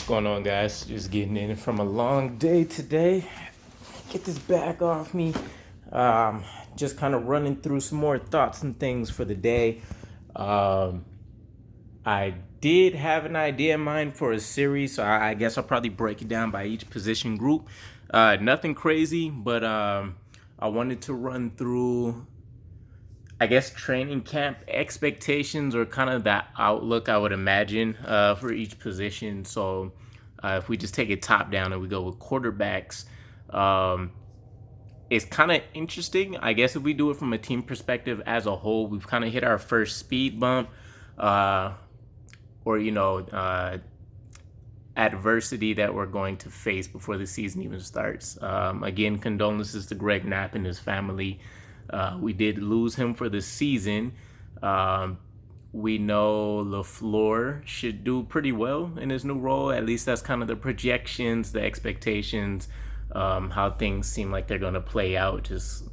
Going on, guys? Just getting in from a long day today. Get this bag off me. Um, just kind of running through some more thoughts and things for the day. Um, I did have an idea in mind for a series, so I guess I'll probably break it down by each position group. Nothing crazy, but I wanted to run through, I guess, training camp expectations or kind of that outlook I would imagine for each position. So if we just take it top down and we go with quarterbacks, um, it's kind of interesting. I guess if we do it from a team perspective as a whole, we've kind of hit our first speed bump uh, or, adversity that we're going to face before the season even starts. Again, condolences to Greg Knapp and his family. We did lose him for the season. Um, we know LaFleur should do pretty well in his new role. At least that's kind of the projections, the expectations, how things seem like they're going to play out, just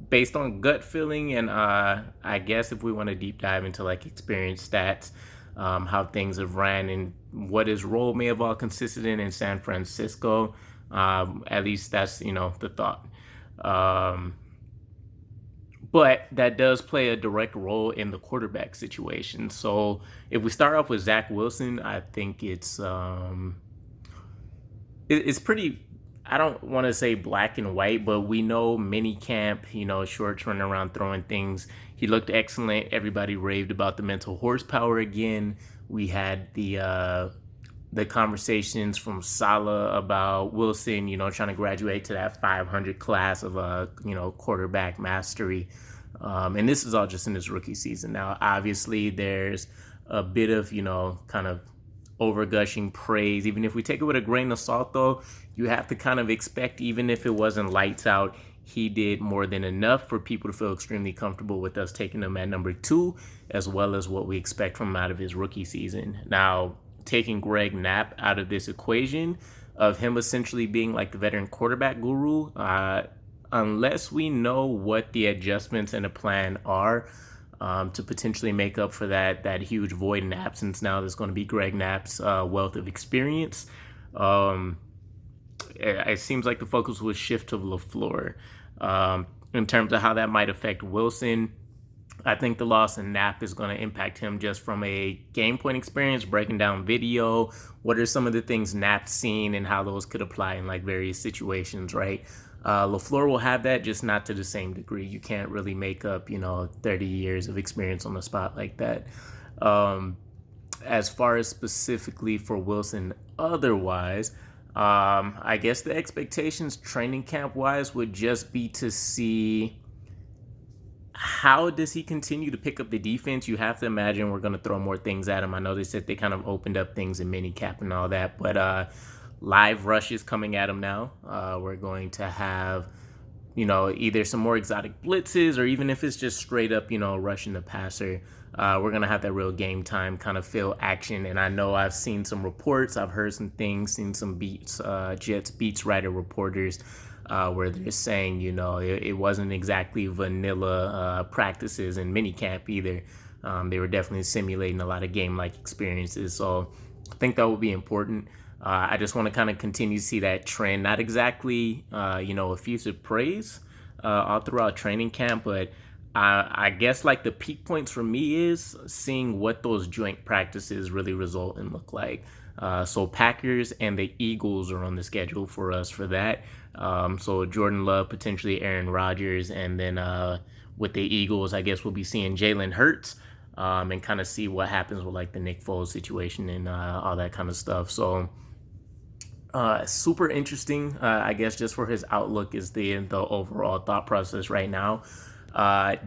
based on gut feeling. And I guess if we want to deep dive into like experience stats, how things have ran and what his role may have all consisted in San Francisco. At least that's, the thought. Um, but that does play a direct role in the quarterback situation. So if we start off with Zach Wilson, I think it's pretty. I don't want to say black and white, but we know mini camp, Shorts running around throwing things. He looked excellent. Everybody raved about the mental horsepower again. We had the conversations from Saleh about Wilson, trying to graduate to that 500 class of quarterback mastery. And this is all just in his rookie season. Now, obviously, there's a bit of, kind of overgushing praise. Even if we take it with a grain of salt, though, you have to kind of expect, even if it wasn't lights out, he did more than enough for people to feel extremely comfortable with us taking him at number 2, as well as what we expect from him out of his rookie season. Now, taking Greg Knapp out of this equation of him essentially being like the veteran quarterback guru, unless we know what the adjustments and the plan are to potentially make up for that huge void and absence now that's going to be Greg Knapp's wealth of experience. It seems like the focus will shift to LaFleur. In terms of how that might affect Wilson, I think the loss in Knapp is going to impact him just from a game point experience, breaking down video. What are some of the things Knapp's seen and how those could apply in like various situations, right? LaFleur will have that, just not to the same degree. You can't really make up, 30 years of experience on the spot like that. As far as specifically for Wilson otherwise, I guess the expectations training camp wise would just be to see how does he continue to pick up the defense. You have to imagine we're going to throw more things at him. I know they said they kind of opened up things in minicamp and all that, but live rushes coming at him now. We're going to have, either some more exotic blitzes or even if it's just straight up, rushing the passer. We're going to have that real game time kind of feel action. And I know I've seen some reports. I've heard some things, seen some beats, Jets beats writer reporters where they're saying, it wasn't exactly vanilla practices in minicamp either. They were definitely simulating a lot of game-like experiences. So I think that will be important. I just want to kind of continue to see that trend. Not exactly, effusive praise all throughout training camp, but I guess like the peak points for me is seeing what those joint practices really result and look like. So Packers and the Eagles are on the schedule for us for that. So Jordan Love, potentially Aaron Rodgers, and then with the Eagles, I guess we'll be seeing Jalen Hurts and kind of see what happens with like the Nick Foles situation and all that kind of stuff. So super interesting, I guess, just for his outlook is the overall thought process right now.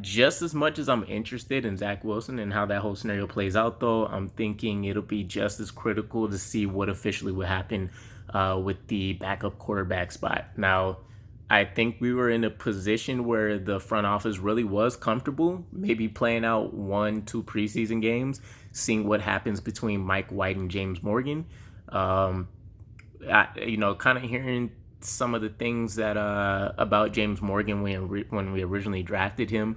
Just as much as I'm interested in Zach Wilson and how that whole scenario plays out, though, I'm thinking it'll be just as critical to see what officially will happen with the backup quarterback spot. Now, I think we were in a position where the front office really was comfortable, maybe playing out 1-2 preseason games, seeing what happens between Mike White and James Morgan. Kind of hearing some of the things that about James Morgan when we originally drafted him.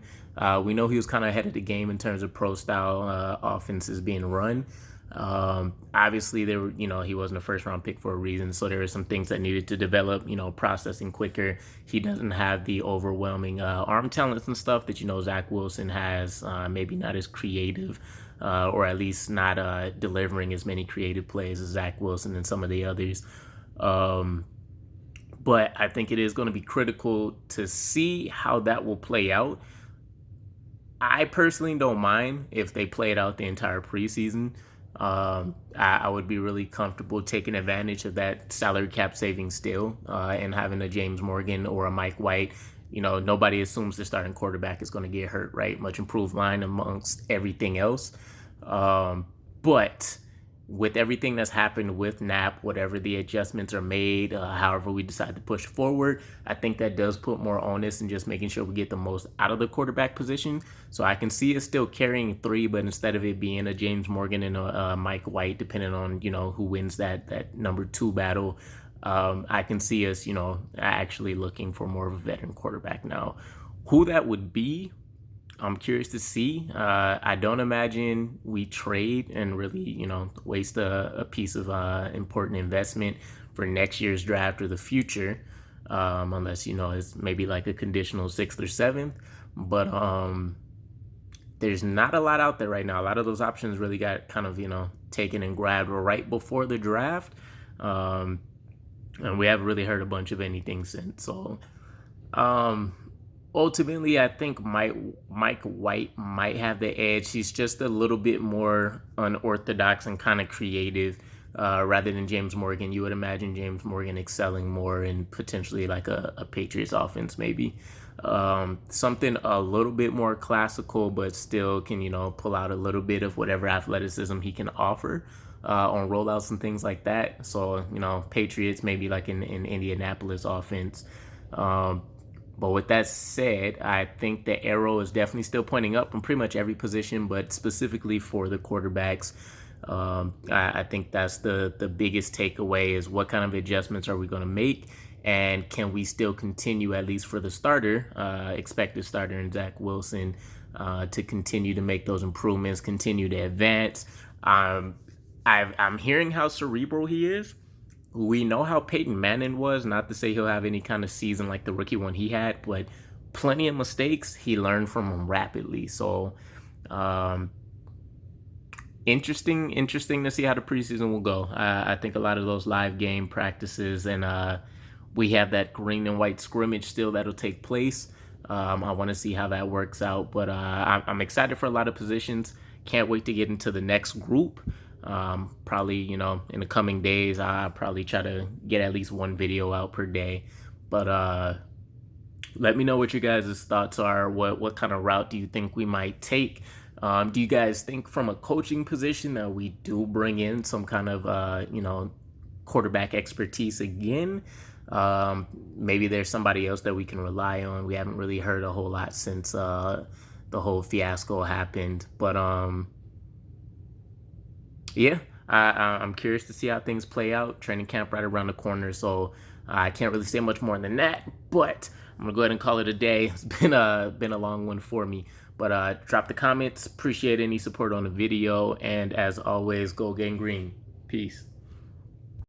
We know he was kind of ahead of the game in terms of pro style offenses being run. Obviously, there were, he wasn't a first round pick for a reason, so there were some things that needed to develop, processing quicker. He doesn't have the overwhelming arm talents and stuff that Zach Wilson has. Maybe not as creative, or at least not delivering as many creative plays as Zach Wilson and some of the others. But I think it is going to be critical to see how that will play out. I personally don't mind if they play it out the entire preseason. I would be really comfortable taking advantage of that salary cap saving still, and having a James Morgan or a Mike White. Nobody assumes the starting quarterback is going to get hurt, right? Much improved line amongst everything else. But with everything that's happened with Knapp, whatever the adjustments are made, however we decide to push forward, I think that does put more onus in just making sure we get the most out of the quarterback position. So I can see it still carrying 3, but instead of it being a James Morgan and a Mike White, depending on who wins that number 2 battle, I can see us actually looking for more of a veteran quarterback now. Who that would be, I'm curious to see. I don't imagine we trade and really, waste a piece of important investment for next year's draft or the future, unless, it's maybe like a conditional 6th or 7th. But there's not a lot out there right now. A lot of those options really got kind of, taken and grabbed right before the draft. And we haven't really heard a bunch of anything since. So, ultimately, I think Mike White might have the edge. He's just a little bit more unorthodox and kind of creative, rather than James Morgan. You would imagine James Morgan excelling more in potentially like a Patriots offense, maybe. Something a little bit more classical, but still can, pull out a little bit of whatever athleticism he can offer on rollouts and things like that. So, Patriots, maybe like in Indianapolis offense. But with that said, I think the arrow is definitely still pointing up in pretty much every position, but specifically for the quarterbacks. I think that's the biggest takeaway is what kind of adjustments are we going to make, and can we still continue, at least for the starter, expected starter in Zach Wilson, to continue to make those improvements, continue to advance. I'm hearing how cerebral he is. We know how Peyton Manning was, not to say he'll have any kind of season like the rookie one he had, but plenty of mistakes. He learned from them rapidly. So, interesting to see how the preseason will go. I think a lot of those live game practices, and we have that green and white scrimmage still that'll take place. I want to see how that works out, but I'm excited for a lot of positions. Can't wait to get into the next group. Probably, in the coming days, I'll probably try to get at least one video out per day. But let me know what your guys' thoughts are. What kind of route do you think we might take? Do you guys think from a coaching position that we do bring in some kind of, quarterback expertise again? Maybe there's somebody else that we can rely on. We haven't really heard a whole lot since the whole fiasco happened. But yeah, I'm curious to see how things play out. Training camp right around the corner, so I can't really say much more than that. But I'm gonna go ahead and call it a day. It's been a long one for me. But drop the comments. Appreciate any support on the video, and as always, go Gang Green. Peace.